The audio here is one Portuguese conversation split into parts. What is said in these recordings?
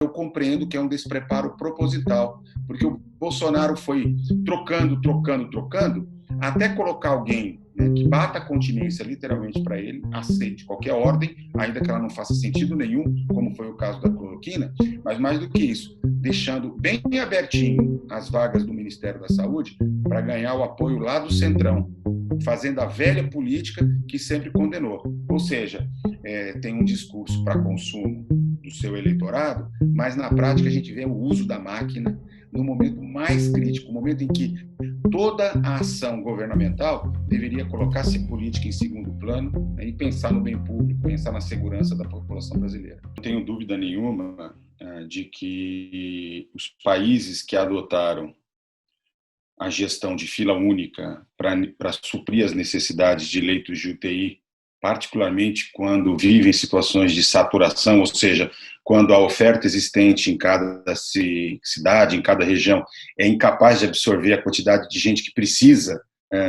eu compreendo que é um despreparo proposital, porque o Bolsonaro foi trocando, trocando, trocando, até colocar alguém, né, que bata a continência literalmente para ele, aceite qualquer ordem, ainda que ela não faça sentido nenhum, como foi o caso da cloroquina, mas mais do que isso, deixando bem abertinho as vagas do Ministério da Saúde para ganhar o apoio lá do Centrão, fazendo a velha política que sempre condenou. Ou seja, tem um discurso para consumo do seu eleitorado, mas na prática a gente vê o uso da máquina no momento mais crítico, o momento em que toda a ação governamental deveria colocar-se política em segundo plano, né, e pensar no bem público, pensar na segurança da população brasileira. Não tenho dúvida nenhuma de que os países que adotaram a gestão de fila única para suprir as necessidades de leitos de UTI, particularmente quando vivem situações de saturação, ou seja, quando a oferta existente em cada cidade, em cada região, é incapaz de absorver a quantidade de gente que precisa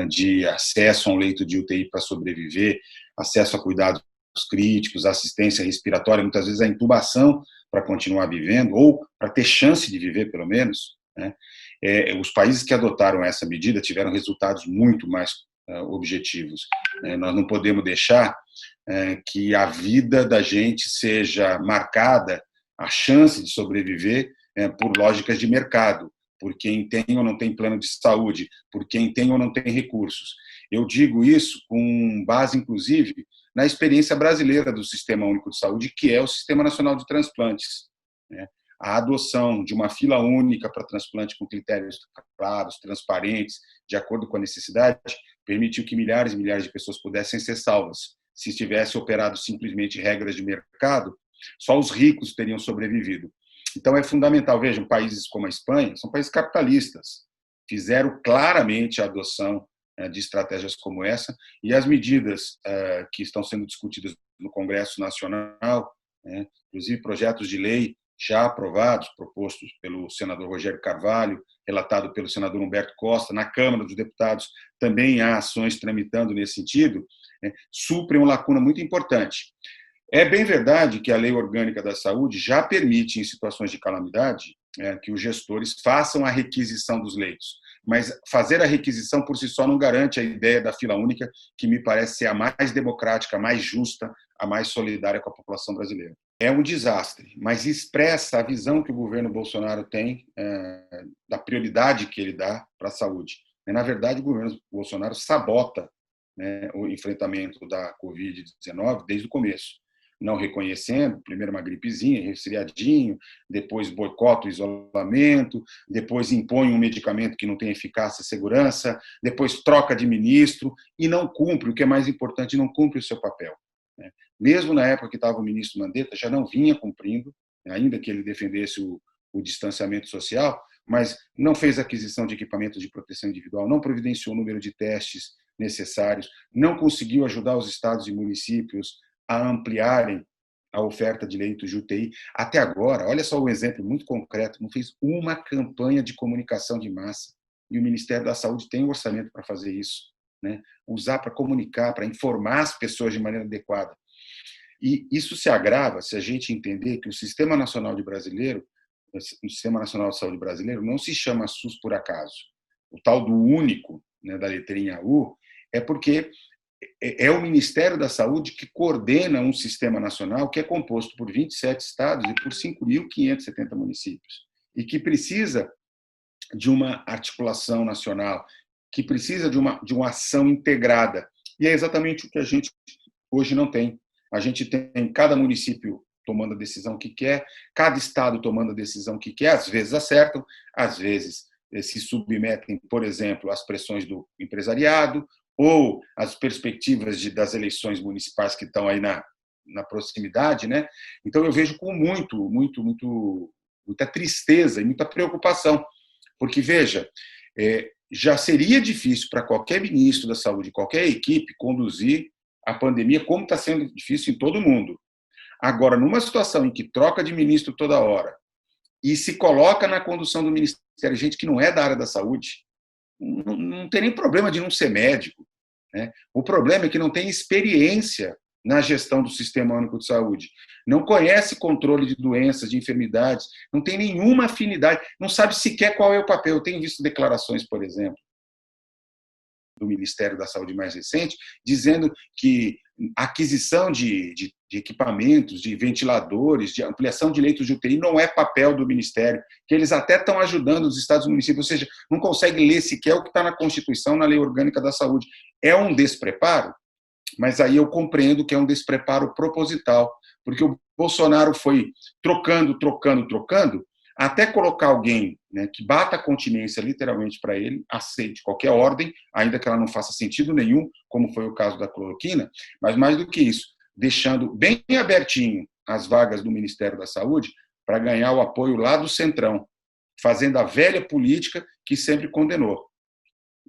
de acesso a um leito de UTI para sobreviver, acesso a cuidados críticos, assistência respiratória, muitas vezes a intubação para continuar vivendo, ou para ter chance de viver, pelo menos, né? Os países que adotaram essa medida tiveram resultados muito mais objetivos. Nós não podemos deixar que a vida da gente seja marcada, a chance de sobreviver, por lógicas de mercado, por quem tem ou não tem plano de saúde, por quem tem ou não tem recursos. Eu digo isso com base, inclusive, na experiência brasileira do Sistema Único de Saúde, que é o Sistema Nacional de Transplantes, né? A adoção de uma fila única para transplante com critérios claros, transparentes, de acordo com a necessidade, permitiu que milhares e milhares de pessoas pudessem ser salvas. Se tivesse operado simplesmente regras de mercado, só os ricos teriam sobrevivido. Então é fundamental, vejam, países como a Espanha, são países capitalistas, fizeram claramente a adoção de estratégias como essa, e as medidas que estão sendo discutidas no Congresso Nacional, inclusive projetos de lei já aprovados, propostos pelo senador Rogério Carvalho, relatado pelo senador Humberto Costa, na Câmara dos Deputados também há ações tramitando nesse sentido, suprem uma lacuna muito importante. É bem verdade que a Lei Orgânica da Saúde já permite, em situações de calamidade, que os gestores façam a requisição dos leitos, mas fazer a requisição por si só não garante a ideia da fila única, que me parece ser a mais democrática, a mais justa, a mais solidária com a população brasileira. É um desastre, mas expressa a visão que o governo Bolsonaro tem da prioridade que ele dá para a saúde. Na verdade, o governo Bolsonaro sabota o enfrentamento da Covid-19 desde o começo, não reconhecendo, primeiro uma gripezinha, resfriadinho, depois boicota o isolamento, depois impõe um medicamento que não tem eficácia e segurança, depois troca de ministro e não cumpre, o que é mais importante, não cumpre o seu papel. Mesmo na época que estava o ministro Mandetta, já não vinha cumprindo, ainda que ele defendesse o distanciamento social, mas não fez aquisição de equipamentos de proteção individual, não providenciou o número de testes necessários, não conseguiu ajudar os estados e municípios a ampliarem a oferta de leitos de UTI. Até agora, olha só um exemplo muito concreto, não fez uma campanha de comunicação de massa, e o Ministério da Saúde tem um orçamento para fazer isso, usar para comunicar, para informar as pessoas de maneira adequada. E isso se agrava se a gente entender que o Sistema Nacional de Saúde brasileiro não se chama SUS por acaso. O tal do único, da letrinha U, é porque é o Ministério da Saúde que coordena um sistema nacional que é composto por 27 estados e por 5.570 municípios, e que precisa de uma articulação nacional, que precisa de uma ação integrada. E é exatamente o que a gente hoje não tem. A gente tem cada município tomando a decisão que quer, cada estado tomando a decisão que quer, às vezes acertam, às vezes se submetem, por exemplo, às pressões do empresariado ou às perspectivas das eleições municipais que estão aí na proximidade, Então eu vejo com muita tristeza e muita preocupação, porque, veja, já seria difícil para qualquer ministro da saúde, qualquer equipe, conduzir a pandemia, como está sendo difícil em todo o mundo. Agora, numa situação em que troca de ministro toda hora e se coloca na condução do ministério gente que não é da área da saúde, não tem nem problema de não ser médico. O problema é que não tem experiência na gestão do Sistema Único de Saúde, não conhece controle de doenças, de enfermidades, não tem nenhuma afinidade, não sabe sequer qual é o papel. Eu tenho visto declarações, por exemplo, do Ministério da Saúde mais recente, dizendo que a aquisição de equipamentos, de ventiladores, de ampliação de leitos de UTI não é papel do Ministério, que eles até estão ajudando os estados e municípios, ou seja, não consegue ler sequer o que está na Constituição, na Lei Orgânica da Saúde. É um despreparo, mas aí eu compreendo que é um despreparo proposital, porque o Bolsonaro foi trocando, trocando, trocando, até colocar alguém, né, que bata a continência literalmente para ele, aceite qualquer ordem, ainda que ela não faça sentido nenhum, como foi o caso da cloroquina, mas mais do que isso, deixando bem abertinho as vagas do Ministério da Saúde para ganhar o apoio lá do Centrão, fazendo a velha política que sempre condenou.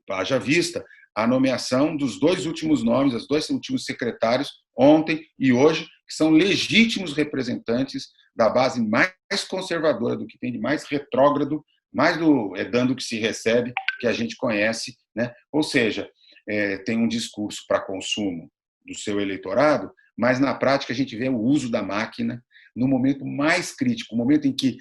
Haja vista a nomeação dos dois últimos nomes, os dois últimos secretários, ontem e hoje, que são legítimos representantes da base mais conservadora, do que tem de mais retrógrado, mais do dando que se recebe, que a gente conhece, né? Ou seja, tem um discurso para consumo do seu eleitorado, mas na prática a gente vê o uso da máquina no momento mais crítico, o momento em que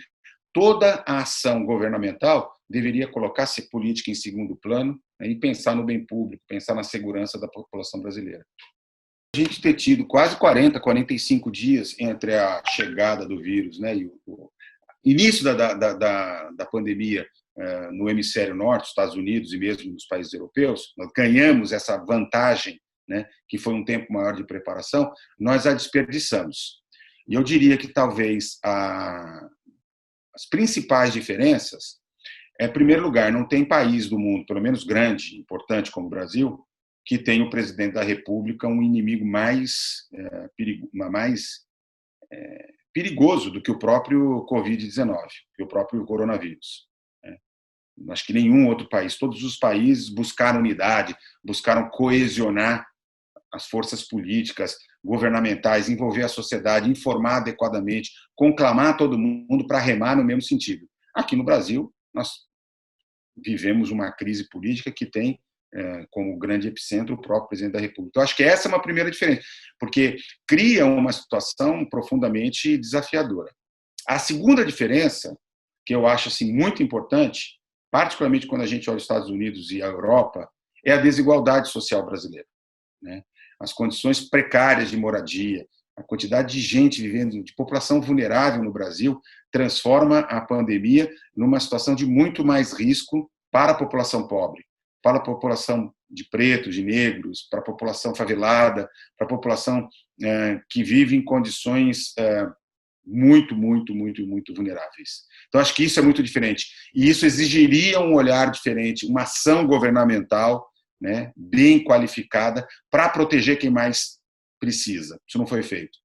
toda a ação governamental deveria colocar-se política em segundo plano, né, e pensar no bem público, pensar na segurança da população brasileira. A gente ter tido quase 40, 45 dias entre a chegada do vírus, né, e o início da pandemia no hemisfério norte, Estados Unidos e mesmo nos países europeus, nós ganhamos essa vantagem, né, que foi um tempo maior de preparação, nós a desperdiçamos. E eu diria que talvez as principais diferenças é, em primeiro lugar, não tem país do mundo, pelo menos grande, importante como o Brasil, que tem o presidente da República um inimigo mais perigoso do que o próprio Covid-19, que o próprio coronavírus. Acho que nenhum outro país, todos os países buscaram unidade, buscaram coesionar as forças políticas, governamentais, envolver a sociedade, informar adequadamente, conclamar todo mundo para remar no mesmo sentido. Aqui no Brasil, nós vivemos uma crise política que tem como grande epicentro o próprio presidente da República. Então, acho que essa é uma primeira diferença, porque cria uma situação profundamente desafiadora. A segunda diferença, que eu acho assim, muito importante, particularmente quando a gente olha os Estados Unidos e a Europa, é a desigualdade social brasileira, né? As condições precárias de moradia, a quantidade de gente vivendo, de população vulnerável no Brasil, transforma a pandemia numa situação de muito mais risco para a população pobre, para a população de pretos, de negros, para a população favelada, para a população que vive em condições muito, muito, muito, muito vulneráveis. Então, acho que isso é muito diferente. E isso exigiria um olhar diferente, uma ação governamental, né, bem qualificada, para proteger quem mais precisa. Isso não foi feito.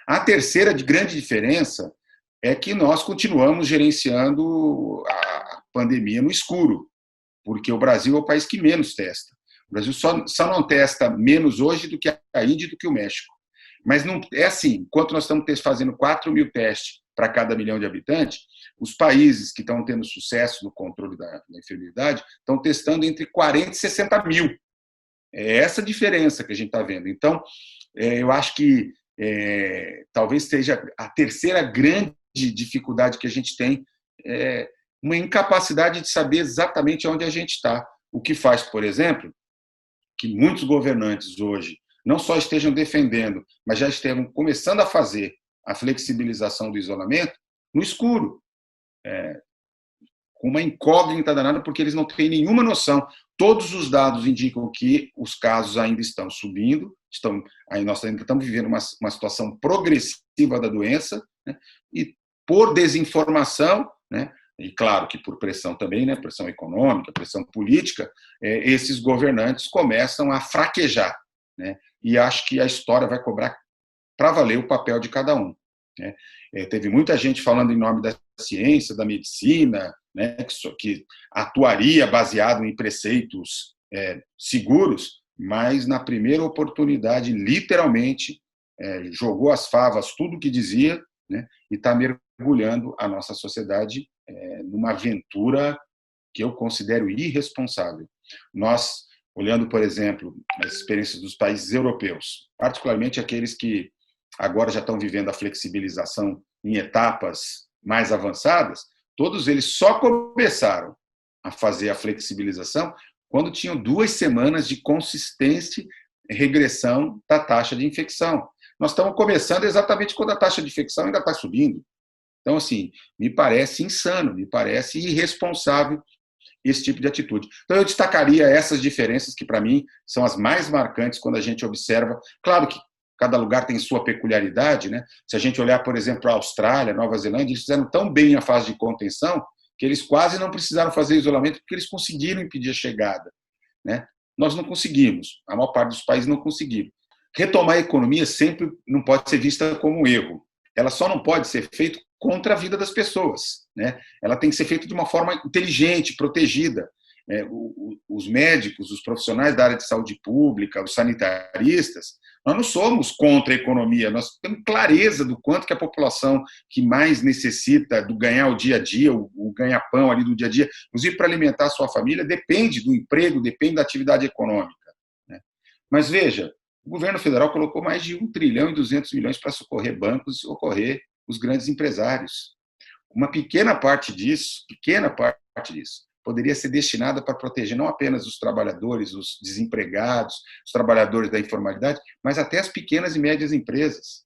A terceira de grande diferença é que nós continuamos gerenciando a pandemia no escuro, porque o Brasil é o país que menos testa. O Brasil só não testa menos hoje do que a Índia e do que o México. Mas não é assim, enquanto nós estamos fazendo 4 mil testes para cada milhão de habitantes, os países que estão tendo sucesso no controle da enfermidade estão testando entre 40 e 60 mil. É essa diferença que a gente está vendo. Então, eu acho que talvez seja a terceira grande dificuldade que a gente tem, uma incapacidade de saber exatamente onde a gente está. O que faz, por exemplo, que muitos governantes hoje não só estejam defendendo, mas já estejam começando a fazer a flexibilização do isolamento no escuro, com uma incógnita danada, porque eles não têm nenhuma noção. Todos os dados indicam que os casos ainda estão subindo, aí nós ainda estamos vivendo uma situação progressiva da doença, né, e por desinformação, né, e claro que por pressão também, né, pressão econômica, pressão política, esses governantes começam a fraquejar, né, e acho que a história vai cobrar para valer o papel de cada um, né. Teve muita gente falando em nome da ciência, da medicina, né, que atuaria baseado em preceitos seguros, mas na primeira oportunidade, literalmente, jogou as favas tudo o que dizia, né, e está mergulhando a nossa sociedade numa aventura que eu considero irresponsável. Nós olhando, por exemplo, as experiências dos países europeus, particularmente aqueles que agora já estão vivendo a flexibilização em etapas mais avançadas, todos eles só começaram a fazer a flexibilização quando tinham 2 semanas de consistente regressão da taxa de infecção. Nós estamos começando exatamente quando a taxa de infecção ainda está subindo. Então, assim, me parece insano, me parece irresponsável esse tipo de atitude. Então, eu destacaria essas diferenças que, para mim, são as mais marcantes quando a gente observa. Claro que cada lugar tem sua peculiaridade, né? Se a gente olhar, por exemplo, a Austrália, Nova Zelândia, eles fizeram tão bem a fase de contenção que eles quase não precisaram fazer isolamento porque eles conseguiram impedir a chegada, né? Nós não conseguimos, a maior parte dos países não conseguiram. Retomar a economia sempre não pode ser vista como um erro. Ela só não pode ser feita contra a vida das pessoas, né? Ela tem que ser feita de uma forma inteligente, protegida. Os médicos, os profissionais da área de saúde pública, os sanitaristas, nós não somos contra a economia, nós temos clareza do quanto que a população que mais necessita do ganhar o dia a dia, o ganha-pão ali do dia a dia, inclusive para alimentar a sua família, depende do emprego, depende da atividade econômica, né? Mas veja, o governo federal colocou mais de 1 trilhão e 200 milhões para socorrer bancos e socorrer os grandes empresários. Uma pequena parte disso, poderia ser destinada para proteger não apenas os trabalhadores, os desempregados, os trabalhadores da informalidade, mas até as pequenas e médias empresas.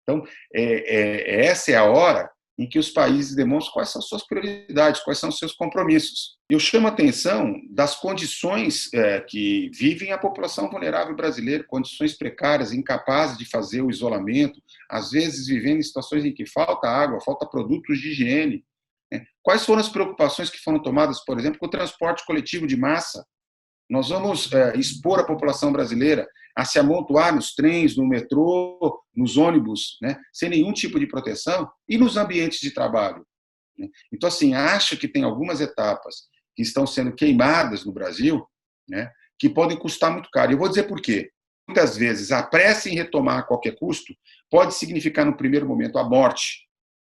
Então, essa é a hora em que os países demonstram quais são as suas prioridades, quais são os seus compromissos. Eu chamo a atenção das condições que vivem a população vulnerável brasileira, condições precárias, incapazes de fazer o isolamento, às vezes vivendo em situações em que falta água, falta produtos de higiene. Quais foram as preocupações que foram tomadas, por exemplo, com o transporte coletivo de massa? Nós vamos expor a população brasileira a se amontoar nos trens, no metrô, nos ônibus, né, sem nenhum tipo de proteção, e nos ambientes de trabalho, né? Então, assim, acho que tem algumas etapas que estão sendo queimadas no Brasil, né, que podem custar muito caro. Eu vou dizer por quê. Muitas vezes, a pressa em retomar a qualquer custo pode significar, no primeiro momento, a morte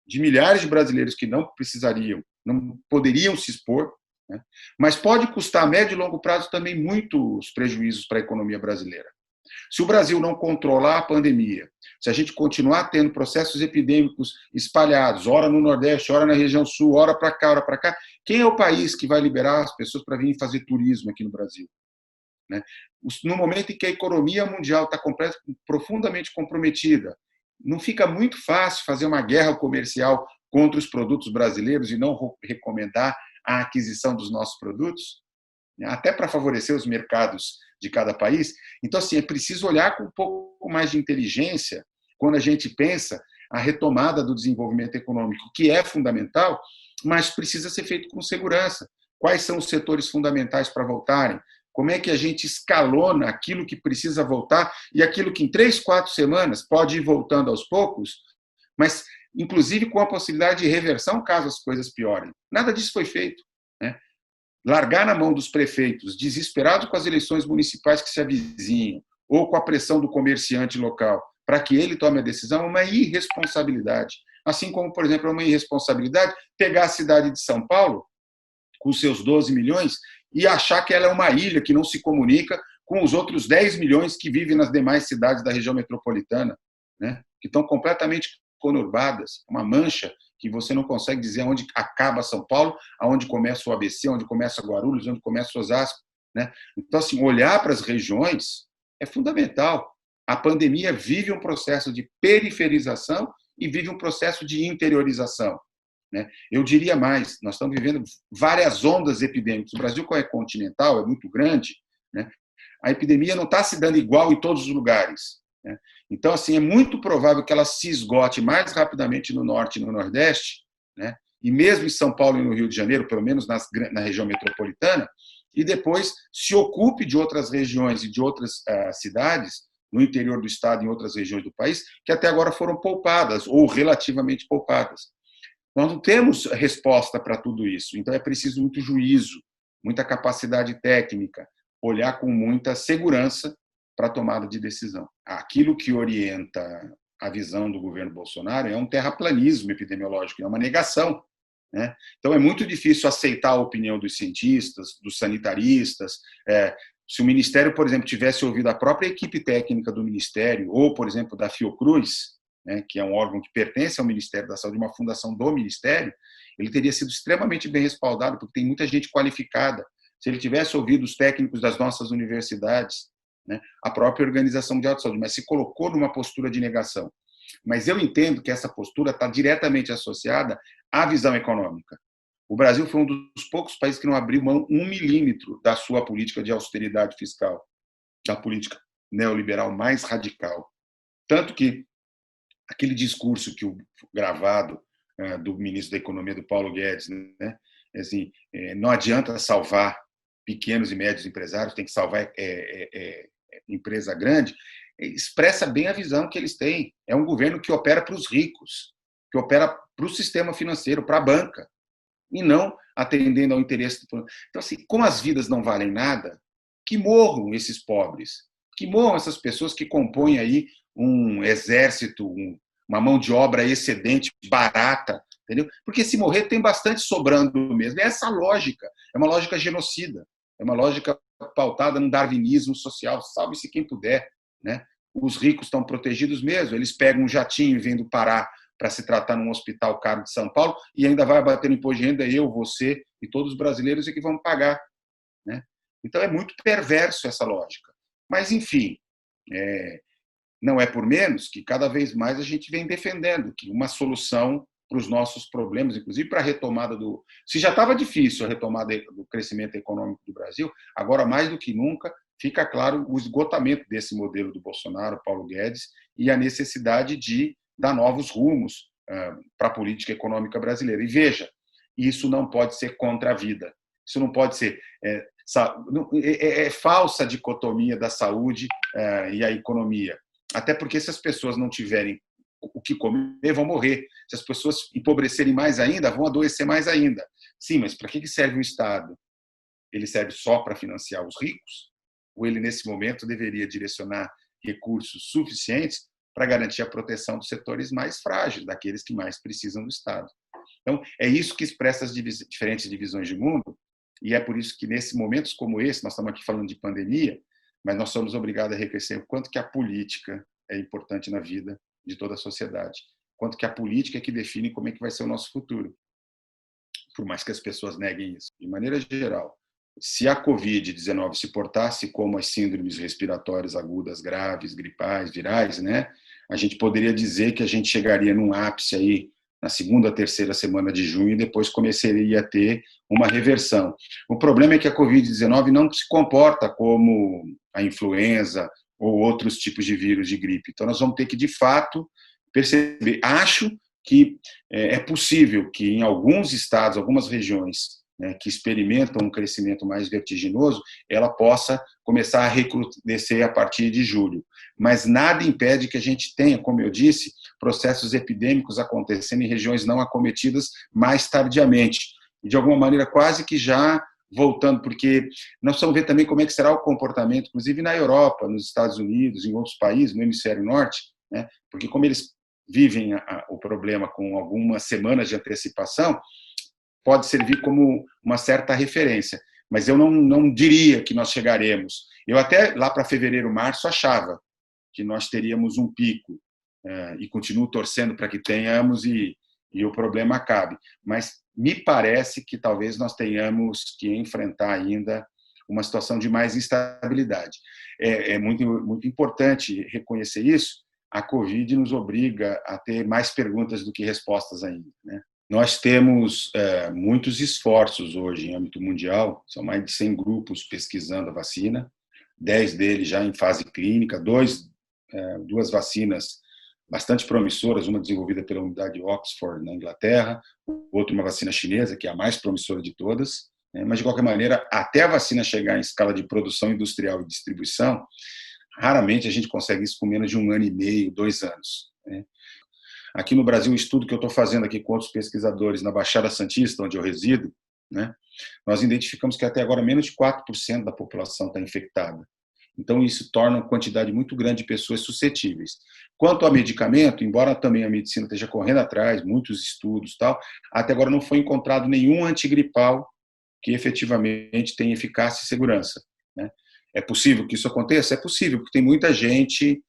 de milhares de brasileiros que não precisariam, não poderiam se expor, né? Mas pode custar a médio e longo prazo também muitos prejuízos para a economia brasileira. Se o Brasil não controlar a pandemia, se a gente continuar tendo processos epidêmicos espalhados, ora no Nordeste, ora na região Sul, ora para cá, ora para cá, quem é o país que vai liberar as pessoas para virem fazer turismo aqui no Brasil, né? No momento em que a economia mundial está profundamente comprometida, não fica muito fácil fazer uma guerra comercial contra os produtos brasileiros e não recomendar a aquisição dos nossos produtos, até para favorecer os mercados de cada país. Então, assim, é preciso olhar com um pouco mais de inteligência quando a gente pensa a retomada do desenvolvimento econômico, que é fundamental, mas precisa ser feito com segurança. Quais são os setores fundamentais para voltarem? Como é que a gente escalona aquilo que precisa voltar e aquilo que em 3, 4 semanas pode ir voltando aos poucos, mas inclusive com a possibilidade de reversão caso as coisas piorem. Nada disso foi feito, né? Largar na mão dos prefeitos, desesperados com as eleições municipais que se avizinham, ou com a pressão do comerciante local, para que ele tome a decisão, é uma irresponsabilidade. Assim como, por exemplo, é uma irresponsabilidade pegar a cidade de São Paulo, com seus 12 milhões, e achar que ela é uma ilha que não se comunica com os outros 10 milhões que vivem nas demais cidades da região metropolitana, né? Que estão completamente conurbadas, uma mancha que você não consegue dizer onde acaba São Paulo, aonde começa o ABC, onde começa Guarulhos, onde começa Osasco, né? Então, assim, olhar para as regiões é fundamental. A pandemia vive um processo de periferização e vive um processo de interiorização, né? Eu diria mais, nós estamos vivendo várias ondas epidêmicas. O Brasil, como é continental, é muito grande, né? A epidemia não está se dando igual em todos os lugares, né? Então, assim, é muito provável que ela se esgote mais rapidamente no Norte e no Nordeste, né? E mesmo em São Paulo e no Rio de Janeiro, pelo menos na região metropolitana, e depois se ocupe de outras regiões e de outras cidades, no interior do estado e em outras regiões do país, que até agora foram poupadas, ou relativamente poupadas. Nós não temos resposta para tudo isso, então é preciso muito juízo, muita capacidade técnica, olhar com muita segurança para a tomada de decisão. Aquilo que orienta a visão do governo Bolsonaro é um terraplanismo epidemiológico, é uma negação, né? Então é muito difícil aceitar a opinião dos cientistas, dos sanitaristas, Se o Ministério, por exemplo, tivesse ouvido a própria equipe técnica do Ministério, ou, por exemplo, da Fiocruz, né, que é um órgão que pertence ao Ministério da Saúde, uma fundação do Ministério, ele teria sido extremamente bem respaldado, porque tem muita gente qualificada. Se ele tivesse ouvido os técnicos das nossas universidades, né, a própria Organização Mundial de Saúde, mas se colocou numa postura de negação. Mas eu entendo que essa postura está diretamente associada à visão econômica. O Brasil foi um dos poucos países que não abriu mão 1 milímetro da sua política de austeridade fiscal, da política neoliberal mais radical. Tanto que aquele discurso que o gravado do ministro da Economia, do Paulo Guedes, né, assim, não adianta salvar pequenos e médios empresários, tem que salvar empresa grande, expressa bem a visão que eles têm. É um governo que opera para os ricos, que opera para o sistema financeiro, para a banca, e não atendendo ao interesse do... Então, assim, como as vidas não valem nada, que morram esses pobres, que morram essas pessoas que compõem aí um exército, uma mão de obra excedente, barata, entendeu? Porque se morrer tem bastante sobrando mesmo. É essa lógica, é uma lógica genocida, é uma lógica pautada num darwinismo social, salve-se quem puder, né? Os ricos estão protegidos mesmo, eles pegam um jatinho e vêm do Pará para se tratar num hospital caro de São Paulo e ainda vai bater no imposto de renda, eu, você e todos os brasileiros é que vão pagar, né? Então é muito perverso essa lógica. Mas, enfim, não é por menos que cada vez mais a gente vem defendendo que uma solução para os nossos problemas, inclusive para a retomada do... Se já estava difícil a retomada do crescimento econômico do Brasil, agora mais do que nunca fica claro o esgotamento desse modelo do Bolsonaro, Paulo Guedes, e a necessidade de dar novos rumos para a política econômica brasileira. E veja, isso não pode ser contra a vida. Isso não pode ser... É falsa a dicotomia da saúde e a economia. Até porque se as pessoas não tiverem o que comer, vão morrer. Se as pessoas empobrecerem mais ainda, vão adoecer mais ainda. Sim, mas para que serve o Estado? Ele serve só para financiar os ricos? Ou ele, nesse momento, deveria direcionar recursos suficientes para garantir a proteção dos setores mais frágeis, daqueles que mais precisam do Estado? Então, é isso que expressa as diferentes divisões de mundo, e é por isso que, nesses momentos como esse, nós estamos aqui falando de pandemia, mas nós somos obrigados a reconhecer o quanto que a política é importante na vida de toda a sociedade, quanto que a política é que define como é que vai ser o nosso futuro, por mais que as pessoas neguem isso. De maneira geral, se a Covid-19 se portasse como as síndromes respiratórias agudas graves, gripais, virais, né, a gente poderia dizer que a gente chegaria num ápice aí na segunda, terceira semana de junho e depois começaria a ter uma reversão. O problema é que a Covid-19 não se comporta como a influenza ou outros tipos de vírus de gripe. Então, nós vamos ter que, de fato, perceber. Acho que é possível que em alguns estados, algumas regiões, né, que experimentam um crescimento mais vertiginoso, ela possa começar a recrudescer a partir de julho. Mas nada impede que a gente tenha, como eu disse, processos epidêmicos acontecendo em regiões não acometidas mais tardiamente. E, de alguma maneira, quase que já voltando, porque nós vamos ver também como é que será o comportamento, inclusive na Europa, nos Estados Unidos, em outros países, no hemisfério norte, né, porque como eles vivem o problema com algumas semanas de antecipação, pode servir como uma certa referência. Mas eu não diria que nós chegaremos. Eu até lá para fevereiro, março, achava que nós teríamos um pico, e continuo torcendo para que tenhamos e o problema acabe. Mas me parece que talvez nós tenhamos que enfrentar ainda uma situação de mais instabilidade. É muito, muito importante reconhecer isso. A Covid nos obriga a ter mais perguntas do que respostas ainda, né? Nós temos muitos esforços hoje em âmbito mundial, são mais de 100 grupos pesquisando a vacina, 10 deles já em fase clínica, duas vacinas bastante promissoras, uma desenvolvida pela Unidade de Oxford, na Inglaterra, outra uma vacina chinesa, que é a mais promissora de todas, né? Mas, de qualquer maneira, até a vacina chegar em escala de produção industrial e distribuição, raramente a gente consegue isso com menos de 1 ano e meio, 2 anos, né? Aqui no Brasil, o estudo que eu estou fazendo aqui com outros pesquisadores na Baixada Santista, onde eu resido, né, nós identificamos que até agora menos de 4% da população está infectada. Então, isso torna uma quantidade muito grande de pessoas suscetíveis. Quanto ao medicamento, embora também a medicina esteja correndo atrás, muitos estudos e tal, até agora não foi encontrado nenhum antigripal que efetivamente tenha eficácia e segurança, né? É possível que isso aconteça? É possível, porque tem muita gente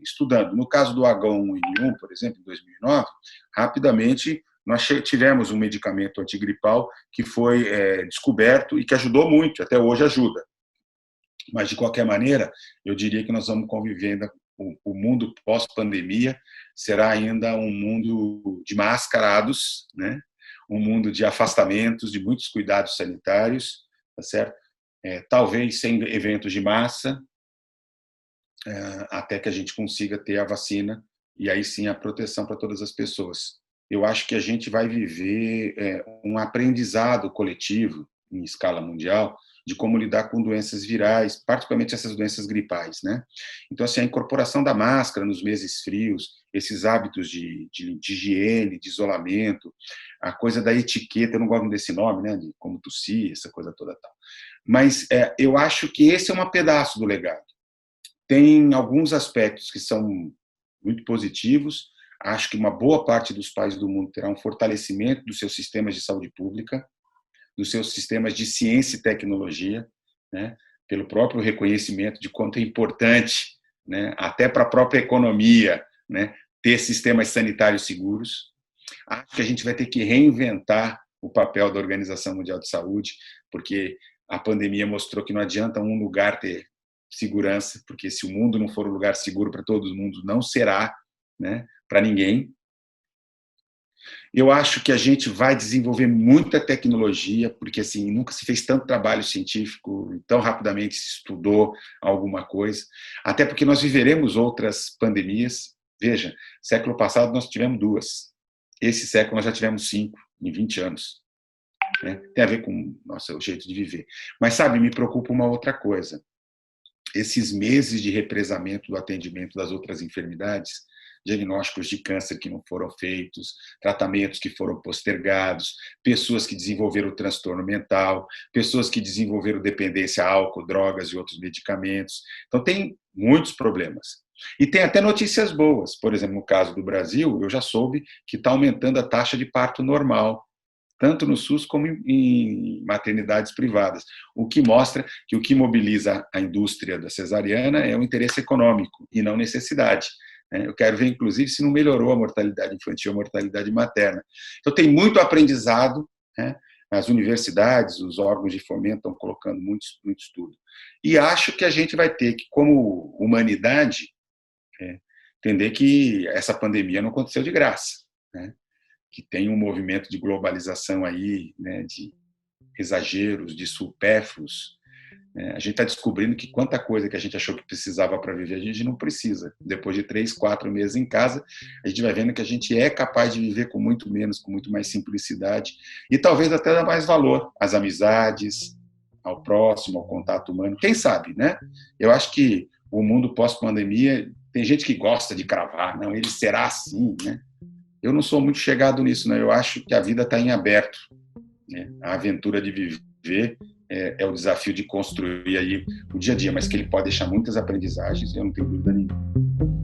estudando. No caso do H1N1, por exemplo, em 2009, rapidamente nós tivemos um medicamento antigripal que foi descoberto e que ajudou muito, até hoje ajuda. Mas, de qualquer maneira, eu diria que nós vamos conviver ainda, o mundo pós-pandemia será ainda um mundo de mascarados, né? Um mundo de afastamentos, de muitos cuidados sanitários, tá certo? Talvez sem eventos de massa, até que a gente consiga ter a vacina e aí sim a proteção para todas as pessoas. Eu acho que a gente vai viver um aprendizado coletivo em escala mundial de como lidar com doenças virais, particularmente essas doenças gripais, né? Então, assim, a incorporação da máscara nos meses frios, esses hábitos de higiene, de isolamento, a coisa da etiqueta, eu não gosto desse nome, né? De como tossir, essa coisa toda tal. Mas eu acho que esse é um pedaço do legado. Tem alguns aspectos que são muito positivos. Acho que uma boa parte dos países do mundo terá um fortalecimento dos seus sistemas de saúde pública, dos seus sistemas de ciência e tecnologia, né, pelo próprio reconhecimento de quanto é importante, né, até para a própria economia, né, ter sistemas sanitários seguros. Acho que a gente vai ter que reinventar o papel da Organização Mundial de Saúde, porque a pandemia mostrou que não adianta um lugar ter segurança, porque se o mundo não for um lugar seguro para todo mundo, não será, né, para ninguém. Eu acho que a gente vai desenvolver muita tecnologia, porque assim, nunca se fez tanto trabalho científico, tão rapidamente se estudou alguma coisa, até porque nós viveremos outras pandemias. Veja, século passado nós tivemos 2. Esse século nós já tivemos 5, em 20 anos. Né? Tem a ver com o jeito de viver. Mas, sabe, me preocupa uma outra coisa. Esses meses de represamento do atendimento das outras enfermidades, diagnósticos de câncer que não foram feitos, tratamentos que foram postergados, pessoas que desenvolveram transtorno mental, pessoas que desenvolveram dependência a álcool, drogas e outros medicamentos. Então, tem muitos problemas. E tem até notícias boas. Por exemplo, no caso do Brasil, eu já soube que está aumentando a taxa de parto normal, tanto no SUS como em maternidades privadas, o que mostra que o que mobiliza a indústria da cesariana é o interesse econômico e não necessidade. Eu quero ver, inclusive, se não melhorou a mortalidade infantil, a mortalidade materna. Então, tem muito aprendizado, né? As universidades, os órgãos de fomento estão colocando muito estudo. E acho que a gente vai ter que, como humanidade, entender que essa pandemia não aconteceu de graça, né? Que tem um movimento de globalização aí, né, de exageros, de supérfluos. A gente está descobrindo que quanta coisa que a gente achou que precisava para viver, a gente não precisa. Depois de 3, 4 meses em casa, a gente vai vendo que a gente é capaz de viver com muito menos, com muito mais simplicidade e talvez até dar mais valor às amizades, ao próximo, ao contato humano. Quem sabe, né? Eu acho que o mundo pós-pandemia, tem gente que gosta de cravar, não, ele será assim, né? Eu não sou muito chegado nisso, né? Eu acho que a vida está em aberto, né? A aventura de viver é o desafio de construir aí o dia a dia, mas que ele pode deixar muitas aprendizagens, eu não tenho dúvida nenhuma.